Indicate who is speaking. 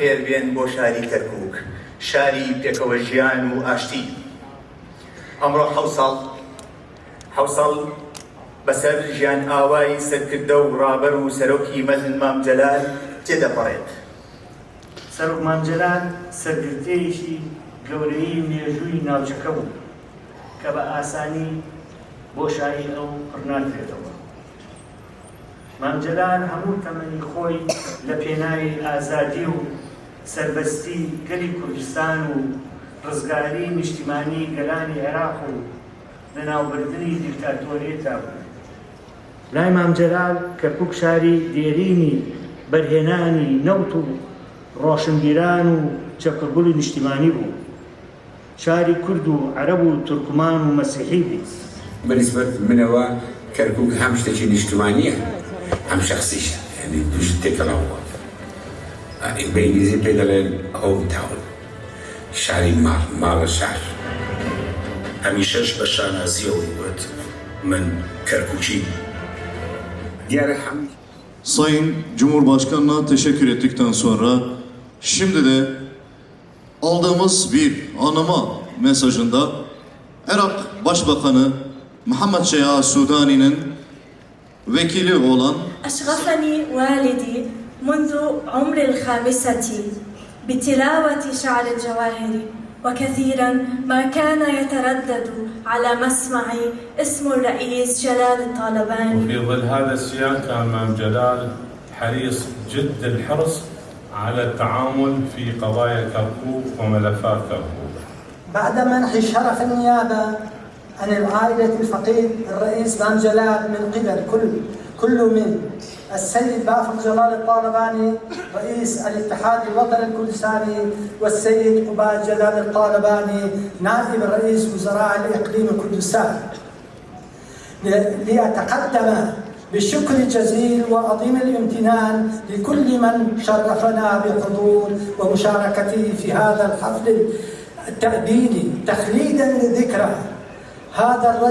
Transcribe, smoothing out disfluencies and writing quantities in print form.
Speaker 1: بەخێر بێن بۆ شاری کەرکووک، شاری پێکەوە ژیان و ئاشتی. ئەمڕۆ حەوت ساڵ بەسەر ژیان ئاوای سەرکردە و ڕابەر و سەرۆکی مەزن مام جەلال تێدەپەڕێت.
Speaker 2: سەرۆک مام جەلال سەرگرتەیەکی گەورەی مێژووی ناوچەکە بوو کە بە ئاسانی بۆ شایی ئەو پڕناکرێتەوە. مام جەلال هەموو تەمەنی خۆی لە پێناوی ئازادی و سەربەستی گەلی کوردستان و ڕزگاری نیشتیمانی گەلانی عێراق و لەناوبردنی دیکتاتۆریەتا بوو. لای مام جەلال کەرکووک شاری دێرینی بەرهێنانی نەوت و ڕۆشنبیران و چەپەگوڵی نیشتیمانی بوو. شاری کورد و عەرەب و تورکمان و مەسیحی بوو.
Speaker 3: بەنسبەت منەوە کەرکووک هەم شتێکی نیشتیمانیە هەم شەخسیشە، یعنی دووش تێکەڵاوە. بە ئینگلیزی پێ دەڵێن هۆم تاون، شاری ماڵە شار.
Speaker 4: هەمیشەش بە شانازیەوە وت من Kerkukçiyim.
Speaker 3: Diğer
Speaker 5: Sayın Cumhurbaşkanı'na teşekkür ettikten sonra şimdi de aldığımız bir anma mesajında Irak Başbakanı Muhammed Şeyha Sudani'nin vekili olan
Speaker 6: أشغفني والدي منذ عمر الخامسة بتلاوة شعر الجواهر وكثيرا ما كان يتردد على مسمع اسم الرئيس جلال الطالباني.
Speaker 7: وفي ظل هذا السياق كان مام جلال حريص جد الحرص على التعامل في قضايا كركوك وملفات كركوك.
Speaker 8: بعد منح شرف النيابة عن العائلة الفقيد الرئيس مام جلال من قبل كل من السيد بافق جلال الطالباني رئيس الاتحاد الوطني الكردستاني والسيد قباد جلال الطالباني نائب رئيس وزراء الإقليم الكردستان لأتقدم بالشكر الجزيل وعظيم الامتنان لكل من شرفنا بحضور ومشاركته في هذا الحفل التأبيني تخليدا لذكرى هذا الرجل